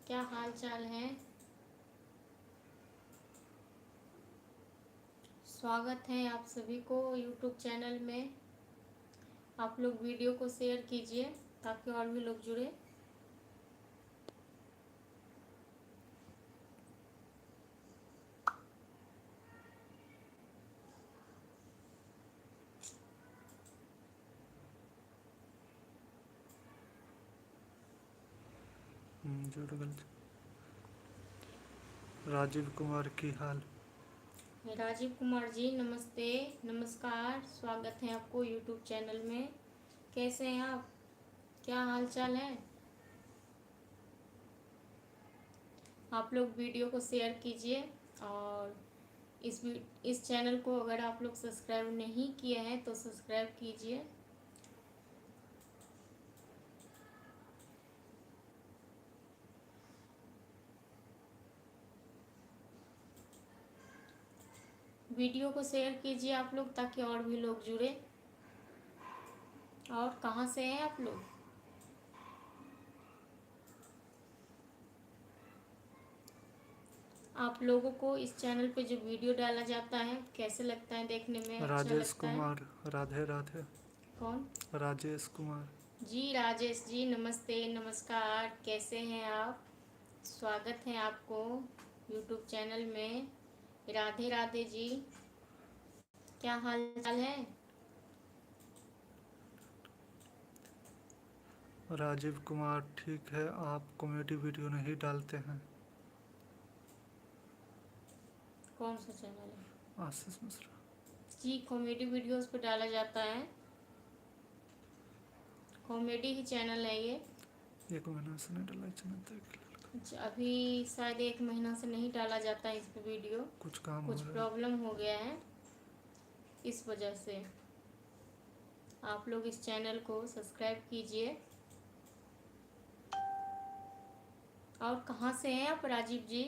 क्या हाल चाल है। स्वागत है आप सभी को यूट्यूब चैनल में। आप लोग वीडियो को शेयर कीजिए ताकि और भी लोग जुड़े। जुड़ राजीव कुमार की हाल। राजीव कुमार जी नमस्ते, नमस्कार, स्वागत है आपको यूट्यूब चैनल में। कैसे हैं आप, क्या हाल चाल है। आप लोग वीडियो को शेयर कीजिए और इस चैनल को अगर आप लोग सब्सक्राइब नहीं किए हैं तो सब्सक्राइब कीजिए। वीडियो को शेयर कीजिए आप लोग ताकि और भी लोग जुड़े। और कहाँ से हैं आप लोग। आप लोगों को इस चैनल पे जो वीडियो डाला जाता है कैसे लगता है, देखने में अच्छा राजेश लगता है। कुमार, राधे राधे। कौन। राजेश कुमार। जी राजेश जी नमस्ते, नमस्कार, कैसे हैं आप। स्वागत है आपको यूट्यूब चैनल में। राधे राधे जी, क्या हाल चाल है। राजीव कुमार ठीक है, आप कॉमेडी वीडियो नहीं डालते हैं। कौन सा चैनल है। आशीष मिश्रा। जी कॉमेडी वीडियोस पे डाला जाता है, कॉमेडी ही चैनल है ये। 1 महीना से नहीं डाला चैनल देख। अच्छा, अभी शायद 1 महीना से नहीं डाला जाता है इस पे वीडियो। कुछ काम हो कुछ रहा है। प्रॉब्लम हो गया है, इस वजह से। आप लोग इस चैनल को सब्सक्राइब कीजिए। और कहाँ से हैं आप राजीव जी।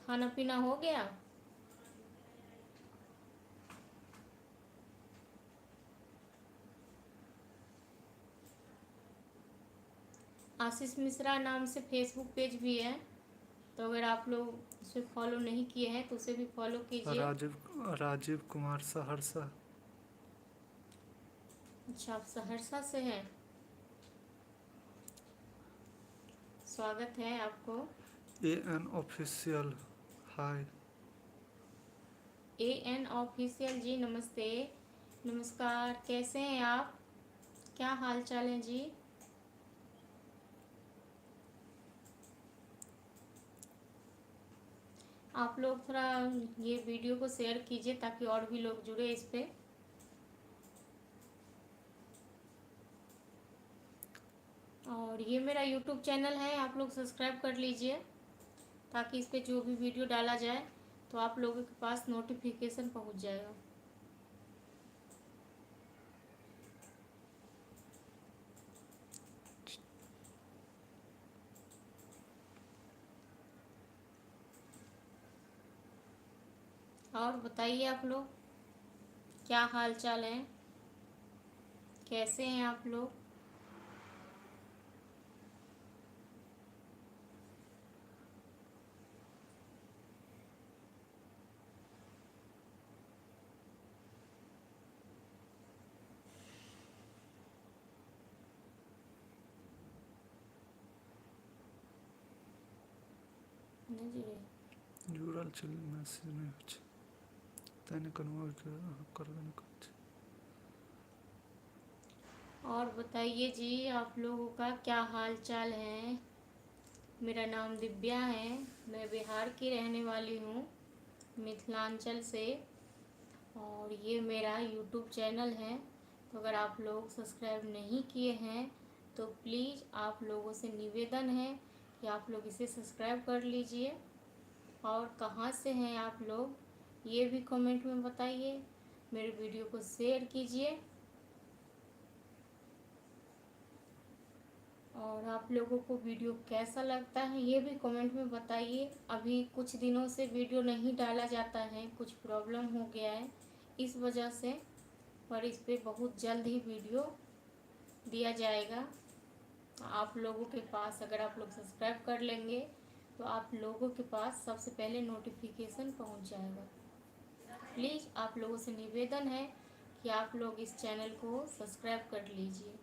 खाना पीना हो गया। आशीष मिश्रा नाम से फेसबुक पेज भी है, तो अगर आप लोग उसे फॉलो नहीं किए हैं तो उसे भी फॉलो कीजिए। राजीव कुमार सहरसा। अच्छा, आप सहरसा से हैं। स्वागत है आपको। AN official hi. AN official ji नमस्ते, नमस्कार, कैसे हैं आप, क्या हाल चाल है जी। आप लोग थोड़ा ये वीडियो को शेयर कीजिए ताकि और भी लोग जुड़े इस पे। और ये मेरा यूट्यूब चैनल है, आप लोग सब्सक्राइब कर लीजिए ताकि इस पे जो भी वीडियो डाला जाए तो आप लोगों के पास नोटिफिकेशन पहुंच जाएगा। और बताइए आप लोग, क्या हाल चाल है, कैसे हैं आप लोग। नहीं जी रे। जुड़ल चल मैसेज नहीं हो छै तने कन्वर्ट कर देने कुछ। और बताइए जी आप लोगों का क्या हाल चाल है। मेरा नाम दिव्या है, मैं बिहार की रहने वाली हूँ, मिथिलांचल से। और ये मेरा यूट्यूब चैनल है, तो अगर आप लोग सब्सक्राइब नहीं किए हैं तो प्लीज़ आप लोगों से निवेदन है कि आप लोग इसे सब्सक्राइब कर लीजिए। और कहाँ से हैं आप लोग ये भी कमेंट में बताइए। मेरे वीडियो को शेयर कीजिए। और आप लोगों को वीडियो कैसा लगता है ये भी कमेंट में बताइए। अभी कुछ दिनों से वीडियो नहीं डाला जाता है, कुछ प्रॉब्लम हो गया है इस वजह से। पर इस पे बहुत जल्द ही वीडियो दिया जाएगा। आप लोगों के पास अगर आप लोग सब्सक्राइब कर लेंगे तो आप लोगों के पास सबसे पहले नोटिफिकेशन पहुंच जाएगा। प्लीज़ आप लोगों से निवेदन है कि आप लोग इस चैनल को सब्सक्राइब कर लीजिए।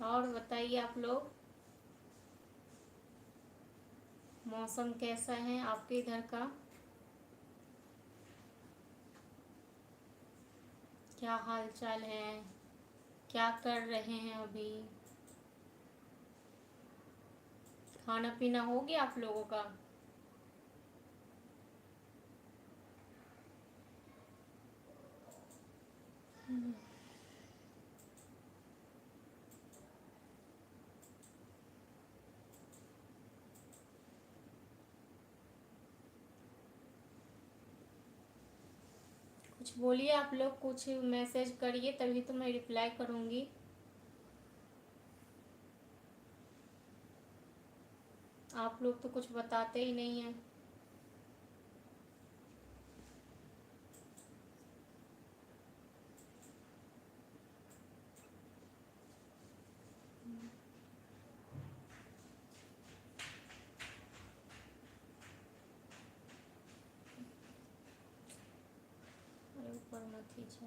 और बताइए आप लोग, मौसम कैसा है आपके इधर का? क्या हाल चाल है? क्या कर रहे हैं अभी? खाना पीना हो गया आप लोगों का? कुछ बोलिए आप लोग, कुछ मैसेज करिए तभी तो मैं रिप्लाई करूँगी। आप लोग तो कुछ बताते ही नहीं हैं। अरे ऊपर मत खींचे,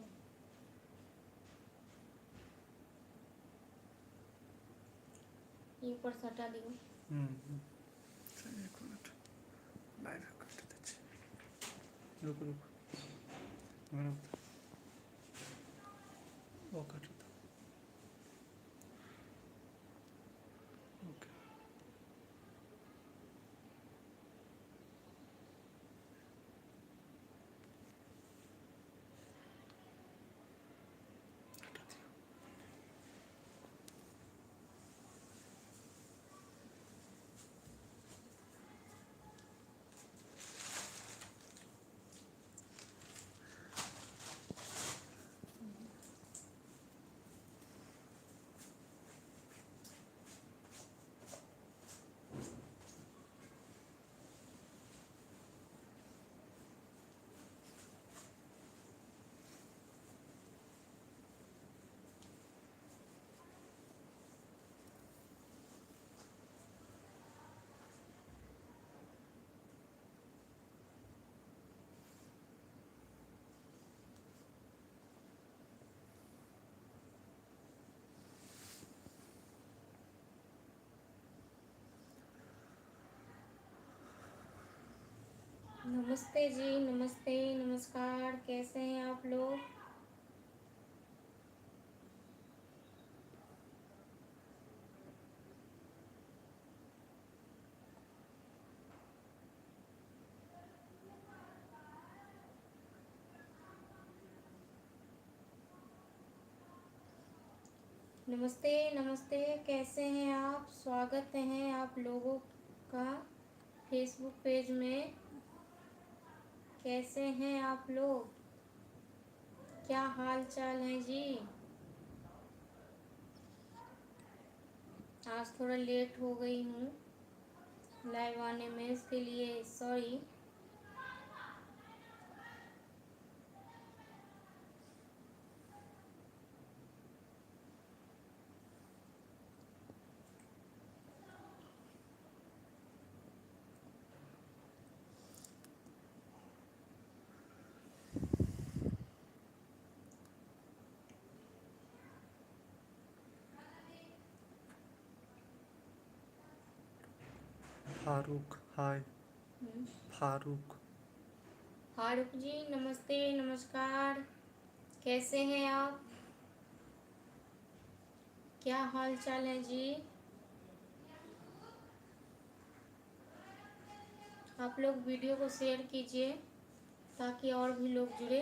ये ऊपर से हटा दियो। एक मिनट लाइव काट दीजिए। रुक रुक वो काट दो। ओके हटा दिया। नमस्ते जी, नमस्ते, नमस्कार, कैसे हैं आप लोग? नमस्ते, नमस्ते, कैसे हैं आप? स्वागत है आप लोगों का फेसबुक पेज में। कैसे हैं आप लोग? क्या हाल चाल है जी? आज थोड़ा लेट हो गई हूँ लाइव आने में, इसके लिए सॉरी। फारूक हाय। फारूक फारूक जी नमस्ते, नमस्कार, कैसे हैं आप? क्या हाल चाल है जी? आप लोग वीडियो को शेयर कीजिए ताकि और भी लोग जुड़े।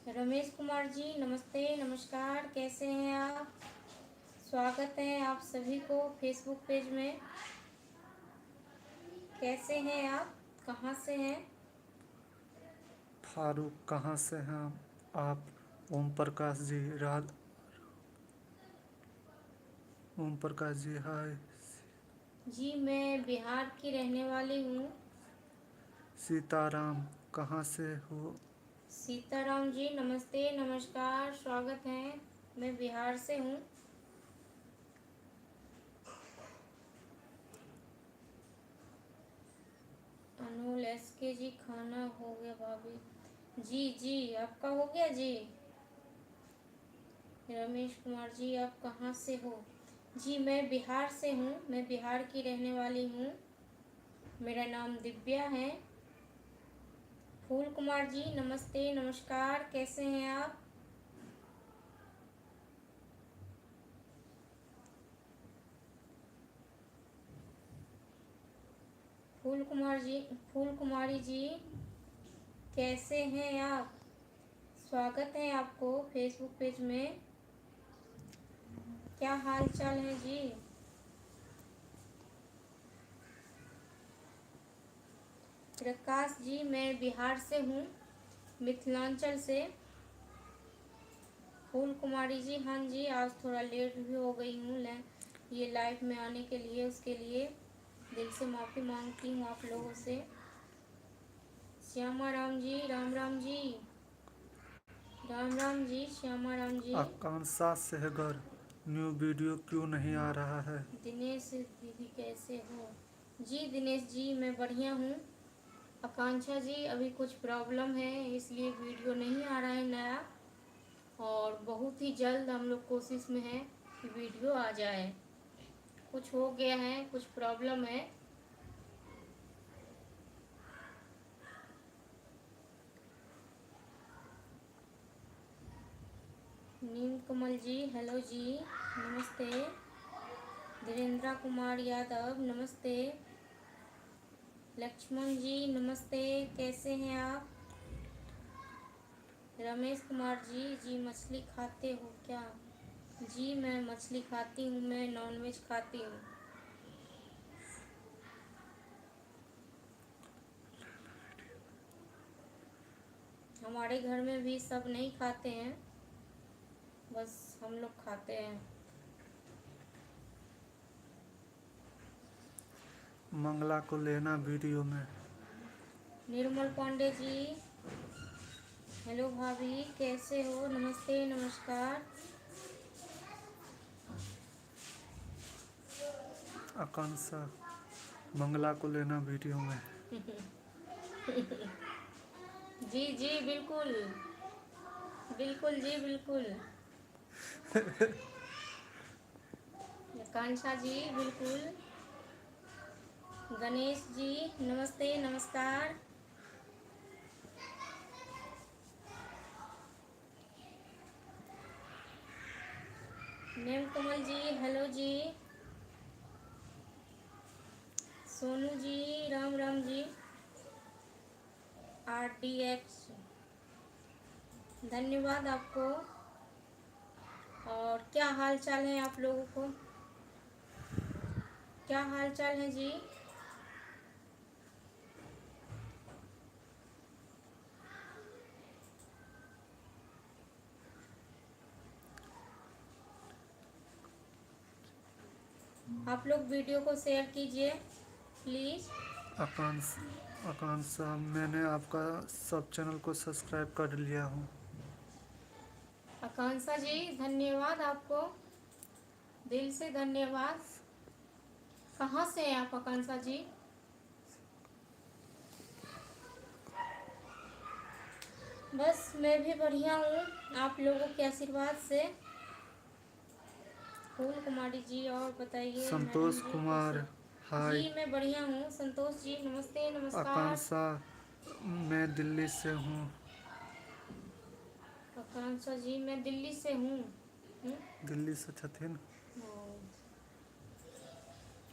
रमेश कुमार जी नमस्ते, नमस्कार, कैसे हैं आप? स्वागत है आप सभी को फेसबुक पेज में। कैसे हैं आप? कहाँ से हैं? फारूक कहाँ से हैं आप? ओम प्रकाश जी ओम प्रकाश जी हाय। जी मैं बिहार की रहने वाली हूँ। सीताराम कहाँ से हो? सीताराम जी नमस्ते नमस्कार स्वागत है। मैं बिहार से हूँ। अनमोल SK जी खाना हो गया भाभी। जी जी आपका हो गया जी। रमेश कुमार जी आप कहाँ से हो? जी मैं बिहार से हूँ। मैं बिहार की रहने वाली हूँ। मेरा नाम दिव्या है। फूल कुमार जी नमस्ते नमस्कार कैसे हैं आप? फूल कुमारी जी कैसे हैं आप? स्वागत है आपको फेसबुक पेज में। क्या हाल चाल है जी? प्रकाश जी मैं बिहार से हूँ, मिथिलांचल से। फूल कुमारी जी हाँ जी आज थोड़ा लेट भी हो गई हूँ ये लाइव में आने के लिए। उसके लिए दिल से माफ़ी मांगती हूँ आप लोगों से। श्यामा राम जी राम राम जी। राम राम जी श्यामा राम जी। आकांक्षा सहगर न्यू वीडियो क्यों नहीं आ रहा है? दिनेश दीदी कैसे हो? जी दिनेश जी मैं बढ़िया हूँ। आकांक्षा जी अभी कुछ प्रॉब्लम है इसलिए वीडियो नहीं आ रहा है नया, और बहुत ही जल्द हम लोग कोशिश में है कि वीडियो आ जाए। कुछ हो गया है, कुछ प्रॉब्लम है। नीम कमल जी हेलो जी नमस्ते। धीरेन्द्र कुमार यादव नमस्ते। लक्ष्मण जी नमस्ते कैसे हैं आप? रमेश कुमार जी जी मछली खाते हो क्या? जी मैं मछली खाती हूँ, मैं नॉनवेज खाती हूँ। हमारे घर में भी सब नहीं खाते हैं, बस हम लोग खाते हैं। मंगला को लेना वीडियो में। निर्मल पांडे जी हेलो भाभी कैसे हो? नमस्ते नमस्कार। आकांक्षा मंगला को लेना वीडियो में। जी जी बिल्कुल बिल्कुल जी बिल्कुल। आकांक्षा जी बिल्कुल। गणेश जी नमस्ते नमस्कार। नेम कमल जी हेलो जी। सोनू जी राम राम जी। RDX धन्यवाद आपको। और क्या हाल चाल है आप लोगों को? क्या हाल चाल है जी? आप लोग वीडियो को शेयर कीजिए प्लीज़। आकांक्षा मैंने आपका सब चैनल को सब्सक्राइब कर लिया हूँ। आकांक्षा जी धन्यवाद आपको, दिल से धन्यवाद। कहाँ से हैं आप आकांक्षा जी? बस मैं भी बढ़िया हूँ आप लोगों के आशीर्वाद से। फूल कुमारी जी और बताइए मैडम संतोष जी कुमार कैसे? हाय। जी मैं बढ़िया हूँ संतोष जी नमस्ते नमस्कार। आकांक्षा मैं दिल्ली से हूँ। आकांक्षा जी मैं दिल्ली से हूँ। दिल्ली से छथिन।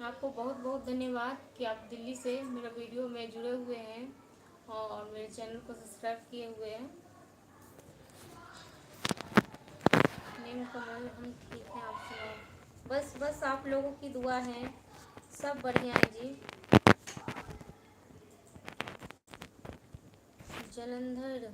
आपको बहुत बहुत धन्यवाद कि आप दिल्ली से मेरा वीडियो में जुड़े हुए हैं और मेरे चैनल को सब्सक्राइब किए हुए हैं। नेम कमल हम ठीक हैं, आप सुनाओ। बस बस आप लोगों की दुआ है, सब बढ़िया है जी। जलंधर